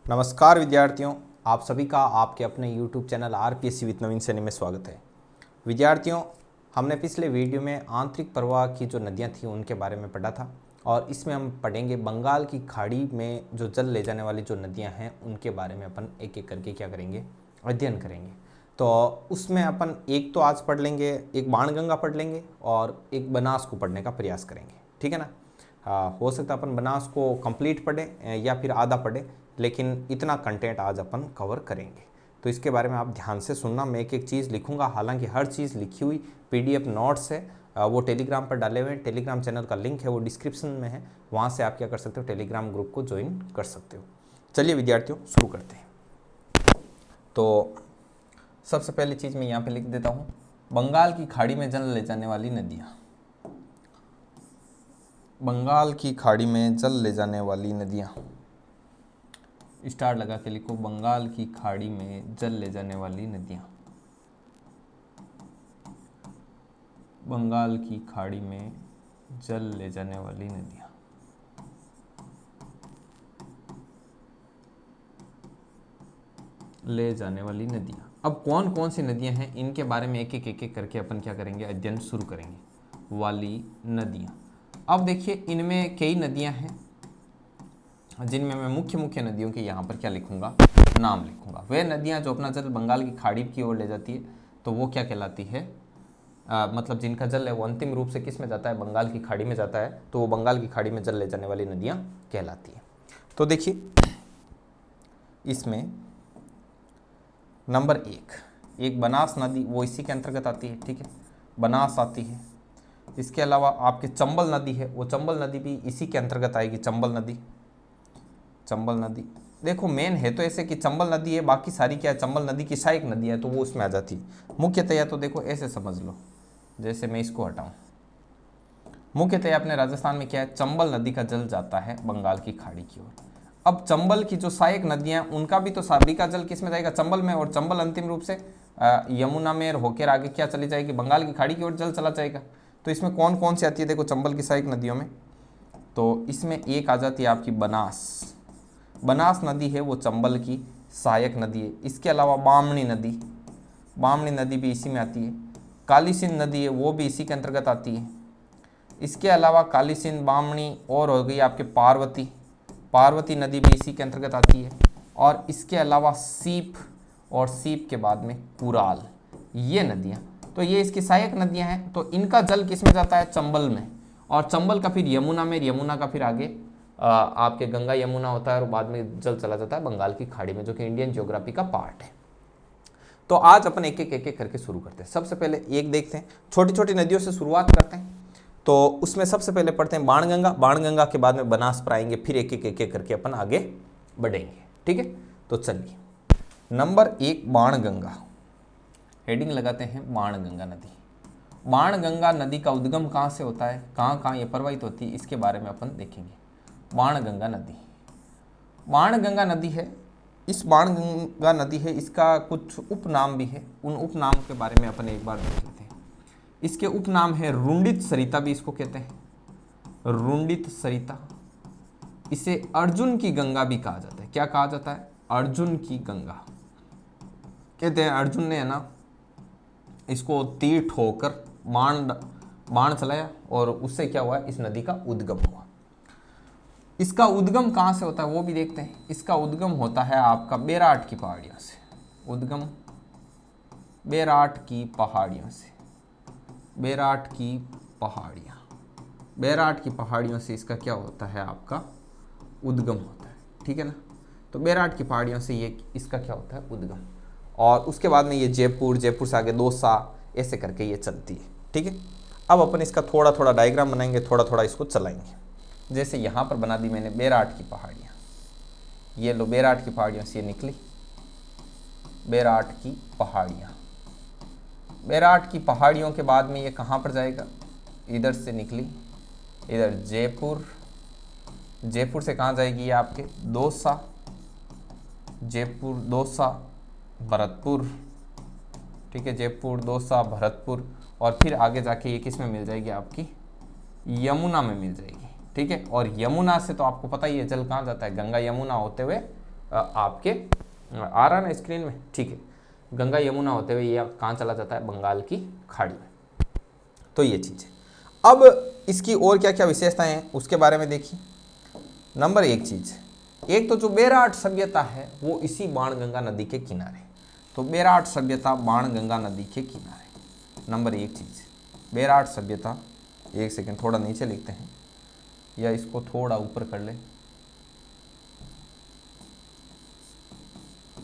नमस्कार विद्यार्थियों, आप सभी का आपके अपने YouTube चैनल आरपीएससी विद नवीन सैनी में स्वागत है। विद्यार्थियों, हमने पिछले वीडियो में आंतरिक प्रवाह की जो नदियां थी उनके बारे में पढ़ा था और इसमें हम पढ़ेंगे बंगाल की खाड़ी में जो जल ले जाने वाली जो नदियां हैं उनके बारे में अपन एक एक करके क्या करेंगे, अध्ययन करेंगे। तो उसमें अपन एक तो आज पढ़ लेंगे, एक बाणगंगा पढ़ लेंगे और एक बनास को पढ़ने का प्रयास करेंगे। ठीक है ना। हो सकता है अपन बनास को कंप्लीट पढ़ें या फिर आधा पढ़ें, लेकिन इतना कंटेंट आज अपन कवर करेंगे। तो इसके बारे में आप ध्यान से सुनना। मैं एक एक चीज़ लिखूंगा, हालांकि हर चीज़ लिखी हुई पीडीएफ नोट्स है, वो टेलीग्राम पर डाले हुए हैं। टेलीग्राम चैनल का लिंक है वो डिस्क्रिप्शन में है, वहाँ से आप क्या कर सकते हो, टेलीग्राम ग्रुप को ज्वाइन कर सकते हो। चलिए विद्यार्थियों, शुरू करते हैं। तो सबसे पहली चीज़ मैं यहाँ पे लिख देता हूँ, बंगाल की खाड़ी में जल ले जाने वाली नदियाँ। बंगाल की खाड़ी में जल ले जाने वाली नदियाँ, स्टार लगा के लिखो, बंगाल की खाड़ी में जल ले जाने वाली नदियाँ। बंगाल की खाड़ी में जल ले जाने वाली नदियाँ। ले जाने वाली नदियाँ। अब कौन कौन सी नदियाँ हैं इनके बारे में एक एक करके अपन क्या करेंगे, अध्ययन शुरू करेंगे। वाली नदियाँ। अब देखिए, इनमें कई नदियाँ हैं जिनमें मैं मुख्य मुख्य नदियों के यहाँ पर क्या लिखूंगा, नाम लिखूंगा। वे नदियाँ जो अपना जल बंगाल की खाड़ी की ओर ले जाती है तो वो क्या कहलाती है, मतलब जिनका जल है वो अंतिम रूप से किस में जाता है, बंगाल की खाड़ी में जाता है, तो वो बंगाल की खाड़ी में जल ले जाने वाली नदियाँ कहलाती है। तो देखिए, इसमें नंबर एक बनास नदी, वो इसी के अंतर्गत आती है। ठीक है, बनास आती है। इसके अलावा आपकी चंबल नदी है, वो चंबल नदी भी इसी के अंतर्गत आएगी। चंबल नदी, चंबल नदी देखो मेन है तो ऐसे कि चंबल नदी है, बाकी सारी क्या है, चंबल नदी की सहायक नदी है तो वो उसमें आ जाती है। मुख्यतया तो देखो ऐसे समझ लो, जैसे मैं इसको हटाऊं, मुख्यतया अपने राजस्थान में क्या है, चंबल नदी का जल जाता है बंगाल की खाड़ी की ओर। अब चंबल की जो सहायक नदियां उनका भी तो सभी का जल किस में जाएगा, चंबल में, और चंबल अंतिम रूप से यमुना में होकर आगे क्या चली जाएगी, बंगाल की खाड़ी की ओर जल चला जाएगा। तो इसमें कौन कौन सी आती है, देखो चंबल की सहायक नदियों में तो इसमें एक आ जाती है आपकी बनास। बनास नदी है वो चंबल की सहायक नदी है। इसके अलावा बामनी नदी, बामनी नदी भी इसी में आती है। काली सिंध नदी है वो भी इसी के अंतर्गत आती है। इसके अलावा काली सिंध, बामनी और हो गई आपके पार्वती, पार्वती नदी भी इसी के अंतर्गत आती है। और इसके अलावा सीप, और सीप के बाद में कुराल, ये नदियाँ, तो ये इसकी सहायक नदियाँ हैं। तो इनका जल किस में जाता है, चंबल में, और चंबल का फिर यमुना में, यमुना का फिर आगे आपके गंगा यमुना होता है और बाद में जल चला जाता है बंगाल की खाड़ी में, जो कि इंडियन ज्योग्राफी का पार्ट है। तो आज अपन एक एक करके शुरू करते हैं। सबसे पहले एक देखते हैं, छोटी छोटी नदियों से शुरुआत करते हैं। तो उसमें सबसे पहले पढ़ते हैं बाणगंगा, बाणगंगा के बाद में बनास पर आएंगे, फिर एक एक करके अपन आगे बढ़ेंगे। ठीक है, तो चलिए नंबर 1 बाणगंगा, हेडिंग लगाते हैं बाणगंगा नदी। बाणगंगा नदी का उद्गम कहाँ से होता है, कहाँ कहाँ ये प्रवाहित होती है, इसके बारे में अपन देखेंगे। बाणगंगा नदी, बाणगंगा नदी है, इस बाणगंगा नदी है, इसका कुछ उपनाम भी है, उन उपनाम के बारे में अपन एक बार देख लेते हैं। इसके उपनाम है रुंडित सरिता, भी इसको कहते हैं, रुंडित सरिता। इसे अर्जुन की गंगा भी कहा जाता है। क्या कहा जाता है, अर्जुन की गंगा कहते हैं। अर्जुन ने है ना इसको तीर ठोकर बाण चलाया और उससे क्या हुआ, इस नदी का उद्गम हुआ। इसका उद्गम कहाँ से होता है वो भी देखते हैं। इसका उद्गम होता है आपका बेराट की पहाड़ियों से, उद्गम बेराट की पहाड़ियों से, बेराट की पहाड़ियाँ, बेराट की पहाड़ियों से इसका क्या होता है, आपका उद्गम होता है। ठीक है ना, तो बेराट की पहाड़ियों से ये इसका क्या होता है, उद्गम। और उसके बाद में ये जयपुर, जयपुर से आगे दौसा, ऐसे करके ये चलती है। ठीक है, अब अपन इसका थोड़ा थोड़ा डायग्राम बनाएंगे, थोड़ा थोड़ा इसको चलाएंगे। जैसे यहाँ पर बना दी मैंने बेराट की पहाड़ियाँ, ये लो बेराट की पहाड़ियों से ये निकली, बेराट की पहाड़ियाँ। बेराट की पहाड़ियों के बाद में ये कहाँ पर जाएगा, इधर से निकली, इधर जयपुर, जयपुर से कहाँ जाएगी ये आपके दौसा, जयपुर दौसा भरतपुर। ठीक है, जयपुर दौसा भरतपुर, और फिर आगे जाके ये किस में मिल जाएगी, आपकी यमुना में मिल जाएगी। ठीक है, और यमुना से तो आपको पता ही है जल कहाँ जाता है, गंगा यमुना होते हुए आपके आ रहा ना स्क्रीन में, ठीक है। गंगा यमुना होते हुए ये कहाँ चला जाता है, बंगाल की खाड़ी में। तो ये चीज़ है। अब इसकी और क्या क्या विशेषताएं हैं उसके बारे में देखिए। नंबर एक चीज़, एक तो जो बेराट सभ्यता है वो इसी बाणगंगा नदी के किनारे, तो बेराट सभ्यता बाणगंगा नदी के किनारे, नंबर एक चीज़ बेराट सभ्यता। एक सेकेंड थोड़ा नीचे लिखते हैं या इसको थोड़ा ऊपर कर ले।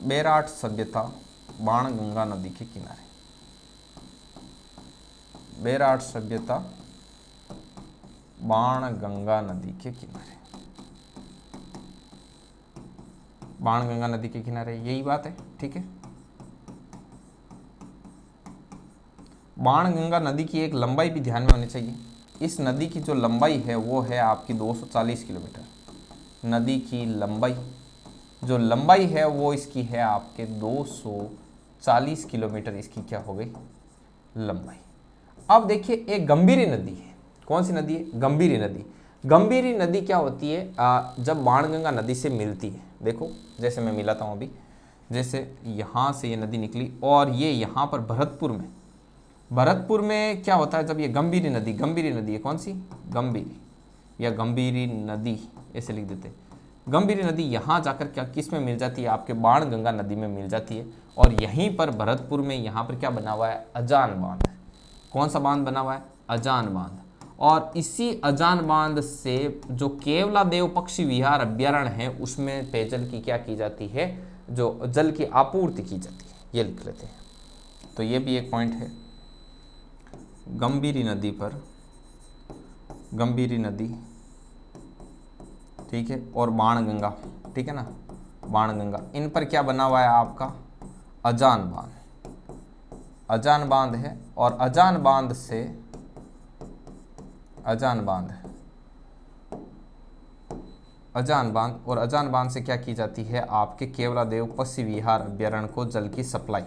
बेराट सभ्यता बाणगंगा नदी के किनारे, बेराट सभ्यता बाणगंगा नदी के किनारे, बाणगंगा नदी के किनारे, यही बात है, ठीक है। बाणगंगा नदी की एक लंबाई भी ध्यान में होनी चाहिए। इस नदी की जो लंबाई है वो है आपकी 240 किलोमीटर। नदी की लंबाई, जो लंबाई है वो इसकी है आपके 240 किलोमीटर, इसकी क्या हो गई लंबाई। अब देखिए एक गंभीरी नदी है, कौन सी नदी है, गंभीरी नदी। गंभीरी नदी क्या होती है, जब बाणगंगा नदी से मिलती है, देखो जैसे मैं मिलाता हूँ अभी, जैसे यहाँ से ये नदी निकली और ये यहाँ पर भरतपुर में क्या होता है, जब ये गंभीरी नदी है, कौन सी, गंभीरी या गंभीरी नदी ऐसे लिख देते हैं। गंभीरी नदी यहाँ जाकर क्या किस में मिल जाती है, आपके बाणगंगा नदी में मिल जाती है। और यहीं पर भरतपुर में यहाँ पर क्या बना हुआ है, अजान बांध। कौन सा बांध बना हुआ है, अजान बांध। और इसी अजान बांध से जो केवलादेव पक्षी विहार अभ्यारण्य है उसमें पेयजल की क्या की जाती है, जो जल की आपूर्ति की जाती है, ये लिख लेते हैं। तो ये भी एक पॉइंट है। गंभीरी नदी पर, गंभीरी नदी, ठीक है, और बाणगंगा, ठीक है ना, बाणगंगा, इन पर क्या बना हुआ है आपका अजान बांध। अजान बांध है और अजान बांध से, अजान बांध और अजान बांध से क्या की जाती है, आपके केवलादेव पक्षी विहार अभ्यारण्य को जल की सप्लाई,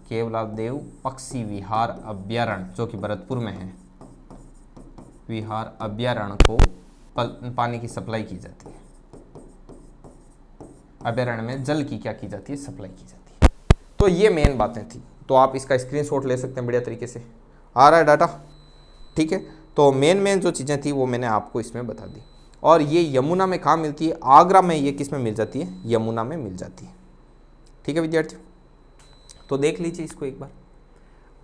केवलादेव पक्षी विहार अभ्यारण्य जो कि भरतपुर में है, विहार अभ्यारण्य को पानी की सप्लाई की जाती है, अभ्यारण्य में जल की क्या की जाती है, सप्लाई की जाती है। तो ये मेन बातें थी, तो आप इसका स्क्रीनशॉट ले सकते हैं, बढ़िया तरीके से आ रहा है डाटा, ठीक है। तो मेन जो चीज़ें थी वो मैंने आपको इसमें बता दी। और ये यमुना में कहाँ मिलती है, आगरा में, ये किस में मिल जाती है, यमुना में मिल जाती है, ठीक है विद्यार्थियों। तो देख लीजिए इसको एक बार।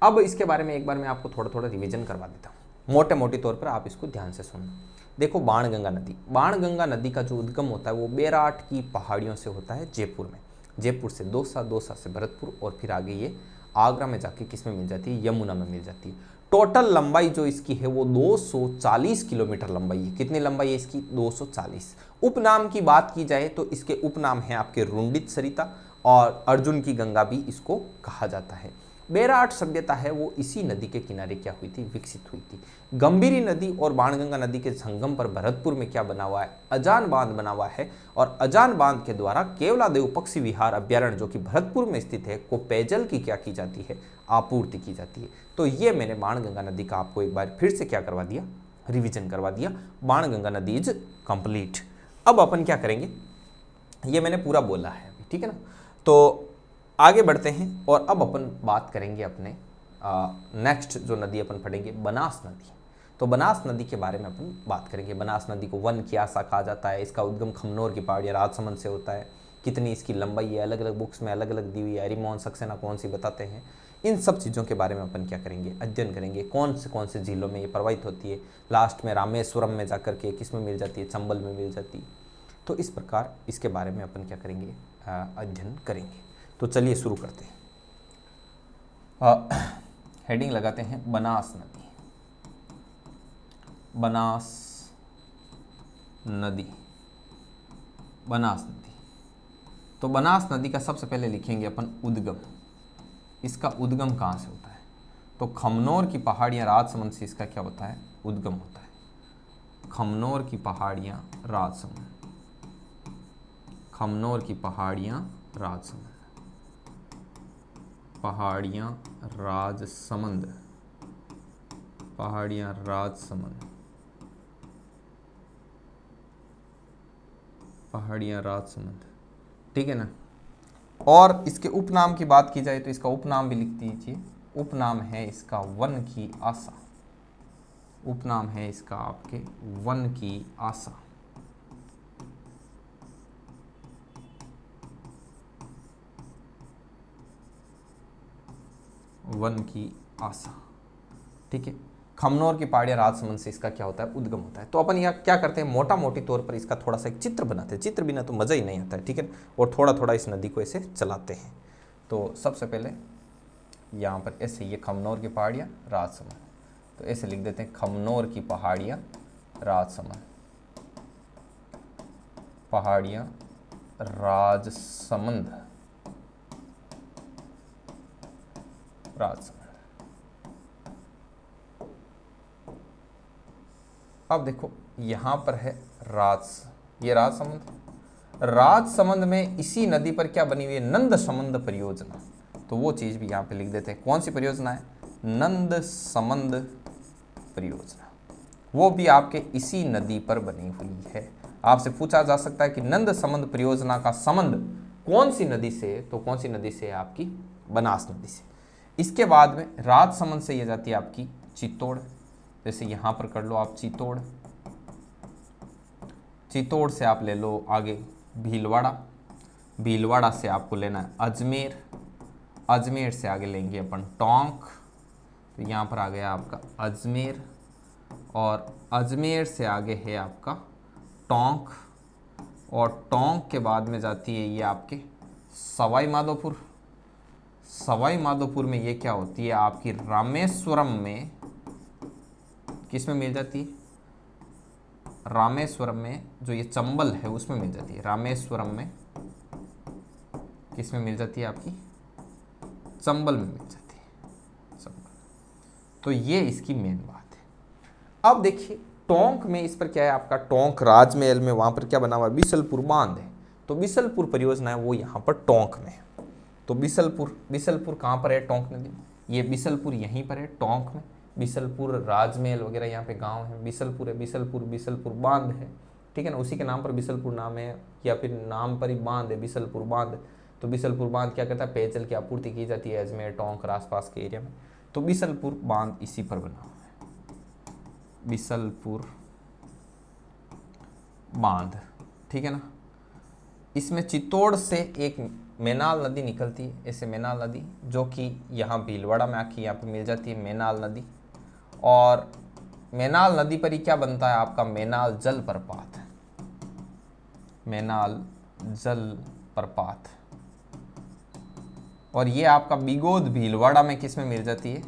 अब इसके बारे में एक बार मैं आपको थोड़ा थोड़ा रिवीजन करवा देता हूँ, मोटे मोटे तौर पर आप इसको ध्यान से सुनना। देखो बाणगंगा नदी, बाणगंगा नदी का जो उद्गम होता है वो बेराट की पहाड़ियों से होता है जयपुर में, जयपुर से दौसा, दौसा से भरतपुर और फिर आगे ये आगरा में जाके किस में मिल जाती है, यमुना में मिल जाती है। टोटल लंबाई जो इसकी है वो 240 किलोमीटर लंबाई है। कितनी लंबाई है इसकी, 240। उपनाम की बात की जाए तो इसके उपनाम है आपके रुंडित सरिता और अर्जुन की गंगा भी इसको कहा जाता है। बेराट सभ्यता है वो इसी नदी के किनारे क्या हुई थी, विकसित हुई थी। गंभीरी नदी और बाणगंगा नदी के संगम पर भरतपुर में क्या बना हुआ है, अजान बांध बना हुआ है। और अजान बांध के द्वारा केवलादेव पक्षी विहार अभ्यारण्य जो कि भरतपुर में स्थित है को पेयजल की क्या की जाती है, आपूर्ति की जाती है। तो ये मैंने बाणगंगा नदी का आपको एक बार फिर से क्या करवा दिया, रिविजन करवा दिया। बाणगंगा नदी इज कंप्लीट। अब अपन क्या करेंगे, ये मैंने पूरा बोला है अभी, ठीक है ना। तो आगे बढ़ते हैं और अब अपन बात करेंगे अपने नेक्स्ट जो नदी अपन पढ़ेंगे, बनास नदी। तो बनास नदी के बारे में अपन बात करेंगे। बनास नदी को वन की आशा कहा जाता है। इसका उद्गम खमनोर की पहाड़ियाँ राजसमंद से होता है। कितनी इसकी लंबाई है, अलग अलग बुक्स में अलग अलग दी हुई है, रिमोन सक्सेना कौन सी बताते हैं। इन सब चीज़ों के बारे में अपन क्या करेंगे, अध्ययन करेंगे। कौन से झीलों में ये प्रवाहित होती है, लास्ट में रामेश्वरम में जाकर के किस में मिल जाती है, चंबल में मिल जाती है। तो इस प्रकार इसके बारे में अपन क्या करेंगे, अध्ययन करेंगे। तो चलिए शुरू करते हैं। हेडिंग लगाते हैं बनास नदी। बनास नदी, बनास नदी। तो बनास नदी का सबसे पहले लिखेंगे अपन उद्गम। इसका उद्गम कहाँ से होता है, तो खमनोर की पहाड़ियाँ राजसमंद से इसका क्या होता है, उद्गम होता है। खमनोर की पहाड़ियाँ राजसमंद, खमनोर की पहाड़ियाँ राजसमंद, पहाड़ियाँ राजसमंद, पहाड़ियाँ राजसमंद, पहाड़ियाँ राजसमंद। ठीक है ना। और इसके उपनाम की बात की जाए तो इसका उपनाम भी लिख दीजिए, उपनाम है इसका वन की आशा, उपनाम है इसका आपके वन की आशा। वन की आशा, ठीक है। खमनोर की पहाड़ियाँ राजसमंद से इसका क्या होता है, उद्गम होता है। तो अपन यहाँ क्या करते हैं, मोटा मोटी तौर पर इसका थोड़ा सा एक चित्र बनाते हैं, चित्र बिना तो मज़ा ही नहीं आता है, ठीक है। और थोड़ा थोड़ा इस नदी को ऐसे चलाते हैं। तो सबसे पहले यहाँ पर ऐसे ये खमनोर की पहाड़ियाँ राजसमंद, तो ऐसे लिख देते हैं खमनोर की पहाड़ियाँ राजसमंद, पहाड़ियाँ राजसमंद, राजसमंद। अब देखो यहाँ पर है ये राजसमंद, राजसमंद में इसी नदी पर क्या बनी हुई है, नंद समंद परियोजना। तो वो चीज़ भी यहाँ पे लिख देते हैं, कौन सी परियोजना है, नंद समंद परियोजना। वो भी आपके इसी नदी पर बनी हुई है। आपसे पूछा जा सकता है कि नंद समंद परियोजना का संबंध कौन सी नदी से, तो कौन सी नदी से, आपकी बनास नदी से। इसके बाद में राजसमंद से ये जाती है आपकी चित्तौड़, जैसे यहाँ पर कर लो आप चित्तौड़, चित्तौड़ से आप ले लो आगे भीलवाड़ा, भीलवाड़ा से आपको लेना है अजमेर, अजमेर से आगे लेंगे अपन टोंक, तो यहाँ पर आ गया आपका अजमेर, और अजमेर से आगे है आपका टोंक, और टोंक के बाद में जाती है ये आपके सवाई माधोपुर, सवाई माधोपुर में ये क्या होती है आपकी रामेश्वरम में, किस में मिल जाती है, रामेश्वरम में, जो ये चंबल है उसमें मिल जाती है, रामेश्वरम में किस में मिल जाती है आपकी, चंबल में मिल जाती है, चंबल। तो ये इसकी मेन बात है। अब देखिए टोंक में इस पर क्या है आपका, टोंक राजमहल में वहाँ पर क्या बना हुआ है, बिसलपुर बांध है। तो बिसलपुर परियोजना है वो यहाँ पर टोंक में है। तो बिसलपुर, बिसलपुर कहाँ पर है, टोंक नदी में, ये बिसलपुर यहीं पर है टोंक में, बिसलपुर राजमहल वगैरह यहाँ पे गांव है, बिसलपुर है, बिसलपुर, बिसलपुर बांध है, ठीक है ना, उसी के नाम पर बिसलपुर नाम है, या फिर नाम पर ही बांध है, बिसलपुर बांध। तो बिसलपुर बांध क्या करता है, पेयजल की आपूर्ति की जाती है अजमेर टोंक और आसपास के एरिया में। तो बिसलपुर बांध इसी पर बना हुआ है, बिसलपुर बांध, ठीक है ना। इसमें चित्तौड़ से एक मेनाल नदी निकलती है, ऐसे मेनाल नदी, जो कि यहाँ भीलवाड़ा में आके यहाँ पे मिल जाती है मेनाल नदी, और मेनाल नदी पर ही क्या बनता है आपका, मेनाल जल प्रपात, मेनाल जल प्रपात। और ये आपका बिगोद भीलवाड़ा में किस में मिल जाती है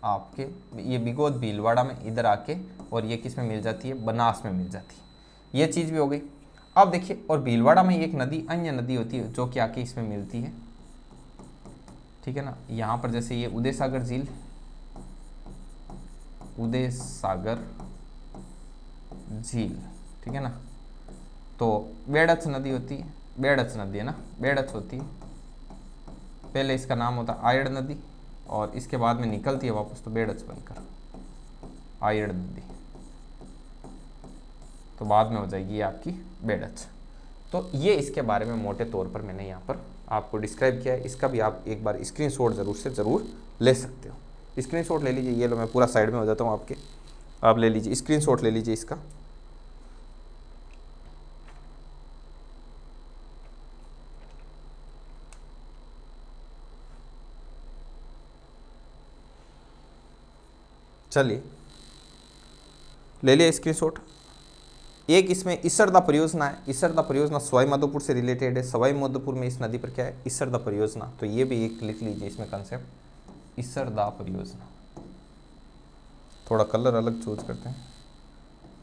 आपके, ये बिगोद भीलवाड़ा में इधर आके, और ये किस में मिल जाती है, बनास में मिल जाती है। ये चीज़ भी हो गई। अब देखिए, और भीलवाड़ा में एक नदी, अन्य नदी होती है जो कि आके इसमें मिलती है, ठीक है ना। यहाँ पर जैसे ये उदय सागर झील, उदय सागर झील, ठीक है ना। तो बेड़च नदी होती है, बेड़च नदी है ना, बेड़च होती है, पहले इसका नाम होता है आयड़ नदी, और इसके बाद में निकलती है वापस तो बेड़च बनकर आयड़ नदी, तो बाद में हो जाएगी ये आपकी बेड़च। तो ये इसके बारे में मोटे तौर पर मैंने यहाँ पर आपको डिस्क्राइब किया है। इसका भी आप एक बार स्क्रीनशॉट ज़रूर ले सकते हो। स्क्रीनशॉट ले लीजिए, ये लो मैं पूरा साइड में हो जाता हूँ आपके, आप ले लीजिए स्क्रीनशॉट ले लीजिए इसका। चलिए ले लिया स्क्रीनशॉट। एक इसमें इसरदा परियोजना है, इसरदा परियोजना सवाई माधोपुर से रिलेटेड है। सवाई माधोपुर में इस नदी पर क्या है, इसरदा परियोजना, तो ये भी एक लिख लीजिए इसमें कंसेप्ट, इसरदा परियोजना। थोड़ा कलर अलग चूज करते हैं,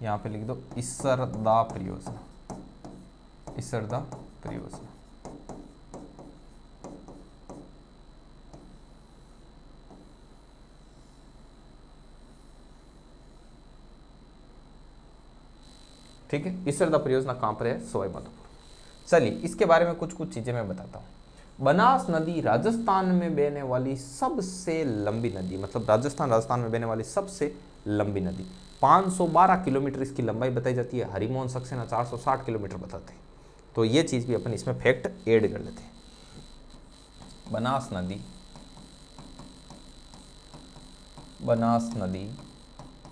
यहाँ पे लिख दो इसरदा परियोजना, इसरदा परियोजना। ठीक है, इसरदा परियोजना कहाँ पर है, सवाई माधोपुर। चलिए इसके बारे में कुछ चीजें मैं बताता हूँ। बनास नदी राजस्थान में बहने वाली सबसे लंबी नदी, मतलब राजस्थान में बहने वाली सबसे लंबी नदी, 512 किलोमीटर इसकी लंबाई बताई जाती है। हरिमोहन सक्सेना 460 किलोमीटर बताते हैं। तो ये चीज़ भी अपन इसमें फैक्ट ऐड कर लेते हैं। बनास नदी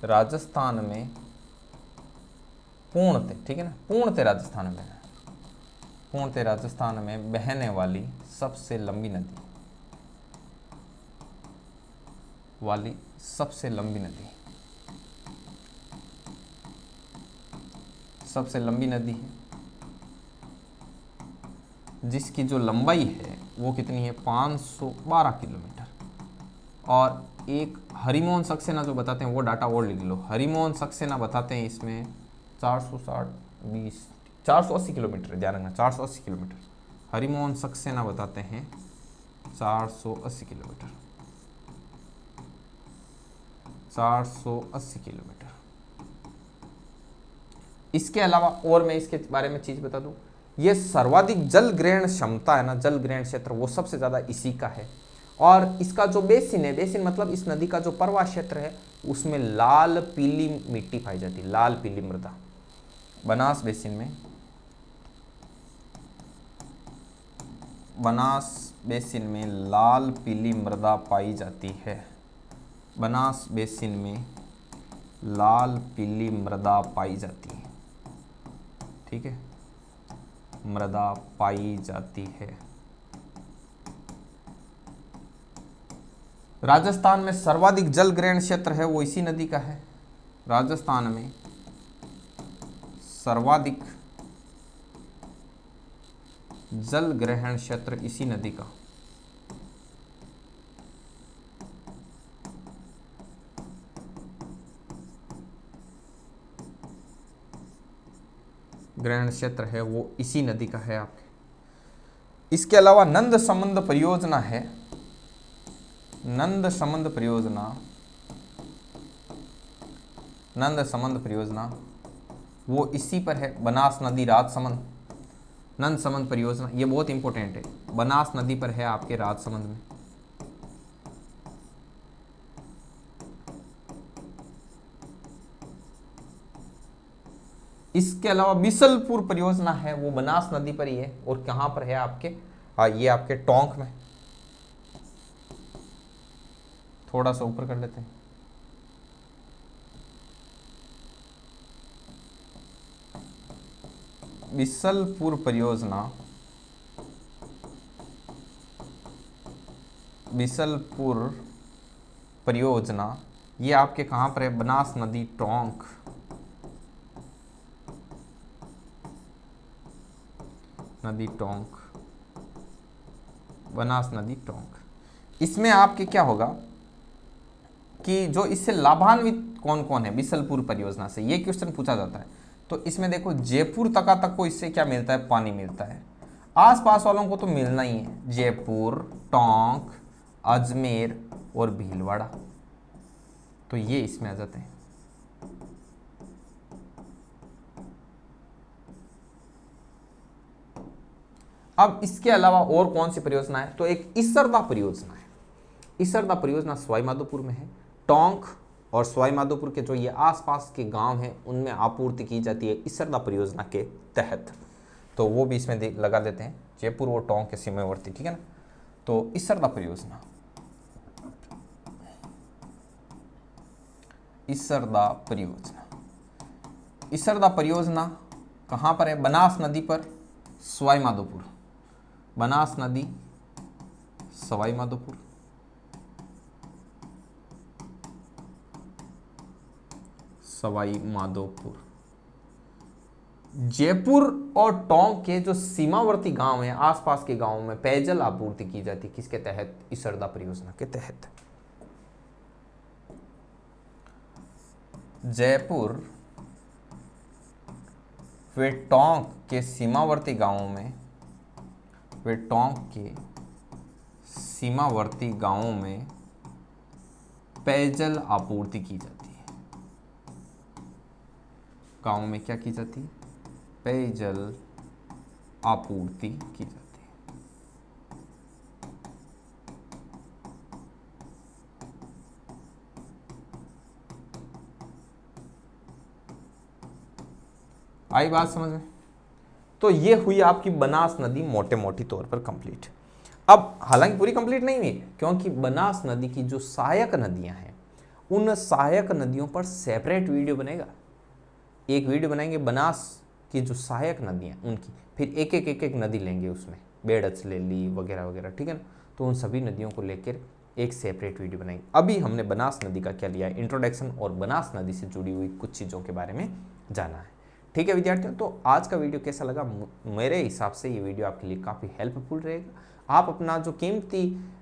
राजस्थान में पूर्णतः, ठीक है ना, पूर्णतः राजस्थान में बहने वाली सबसे लंबी नदी है, जिसकी जो लंबाई है वो कितनी है, 512 किलोमीटर। और एक हरिमोहन सक्सेना जो बताते हैं वो डाटा और लिख लो। हरिमोहन सक्सेना बताते हैं इसमें 480 किलोमीटर, ध्यान रखना 480 किलोमीटर। हरिमोहन सक्सेना बताते हैं 480 किलोमीटर। इसके अलावा और मैं इसके बारे में चीज बता दूं, ये सर्वाधिक जल ग्रहण क्षमता है ना, जल ग्रहण क्षेत्र वो सबसे ज्यादा इसी का है। और इसका जो बेसिन है, बेसिन मतलब इस नदी का जो प्रवाह क्षेत्र है उसमें लाल पीली मिट्टी पाई जाती है, लाल पीली मृदा। बनास बेसिन में लाल पीली मृदा पाई जाती है। बनास बेसिन में लाल पीली मृदा पाई जाती है, ठीक है, मृदा पाई जाती है। राजस्थान में सर्वाधिक जल ग्रहण क्षेत्र है वो इसी नदी का है। राजस्थान में सर्वाधिक जल ग्रहण क्षेत्र इसी नदी का। ग्रहण क्षेत्र है वो इसी नदी का है आपके। इसके अलावा नंद संबंध परियोजना है, नंद संबंध परियोजना वो इसी पर है, बनास नदी राजसमंद। नंद संबंध परियोजना ये बहुत इंपॉर्टेंट है, बनास नदी पर है आपके राजसमंद में। इसके अलावा बिसलपुर परियोजना है वो बनास नदी पर ही है, और कहां पर है आपके, ये आपके टोंक में। थोड़ा सा ऊपर कर लेते हैं। बिसलपुर परियोजना ये आपके कहां पर है, बनास नदी टोंक। बनास नदी टोंक। इसमें आपके क्या होगा कि जो इससे लाभान्वित कौन कौन है बिसलपुर परियोजना से, ये क्वेश्चन पूछा जाता है। तो इसमें देखो जयपुर तक को इससे क्या मिलता है, पानी मिलता है। आसपास वालों को तो मिलना ही है, जयपुर, टोंक, अजमेर और भीलवाड़ा, तो ये इसमें आ जाते हैं। अब इसके अलावा और कौन सी परियोजना है, तो एक इसरदा परियोजना है। इसरदा परियोजना सवाई माधोपुर में है। टोंक और सवाई माधोपुर के जो ये आसपास के गांव हैं उनमें आपूर्ति की जाती है इसरदा परियोजना के तहत, तो वो भी इसमें लगा देते हैं, जयपुर और टोंक के सीमावर्ती, ठीक है ना। तो इसरदा परियोजना कहाँ पर है, बनास नदी पर, सवाई माधोपुर। बनास नदी सवाई माधोपुर। जयपुर और टोंक के जो सीमावर्ती गांव हैं, आसपास के गांवों में पेयजल आपूर्ति की जाती है, किसके तहत, इसरदा परियोजना के तहत। जयपुर वे टोंक के सीमावर्ती गांवों में पेयजल आपूर्ति की जाती है। गांवों में क्या की जाती है, पेयजल आपूर्ति की जाती है। आई बात समझ में। तो ये हुई आपकी बनास नदी मोटे मोटी तौर पर कंप्लीट। अब हालांकि पूरी कंप्लीट नहीं हुई, क्योंकि बनास नदी की जो सहायक नदियां हैं उन सहायक नदियों पर सेपरेट वीडियो बनेगा। एक वीडियो बनाएंगे बनास की जो सहायक नदियां उनकी, फिर एक एक नदी लेंगे, उसमें बेड़च ले ली वगैरह वगैरह, ठीक है ना। तो उन सभी नदियों को लेकर एक सेपरेट वीडियो बनाएंगे। अभी हमने बनास नदी का क्या लिया है, इंट्रोडक्शन, और बनास नदी से जुड़ी हुई कुछ चीज़ों के बारे में जाना है। ठीक है विद्यार्थियों, तो आज का वीडियो कैसा लगा? मेरे हिसाब से ये वीडियो आपके लिए काफ़ी हेल्पफुल रहेगा। आप अपना जो कीमती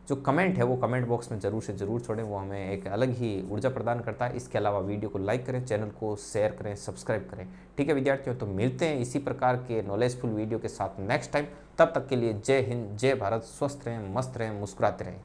जो कमेंट है वो कमेंट बॉक्स में ज़रूर से ज़रूर छोड़ें, वो हमें एक अलग ही ऊर्जा प्रदान करता है। इसके अलावा वीडियो को लाइक करें, चैनल को शेयर करें, सब्सक्राइब करें। ठीक है विद्यार्थियों, तो मिलते हैं इसी प्रकार के नॉलेजफुल वीडियो के साथ नेक्स्ट टाइम। तब तक के लिए जय हिंद, जय भारत, स्वस्थ रहें, मस्त रहें, मुस्कुराते रहें।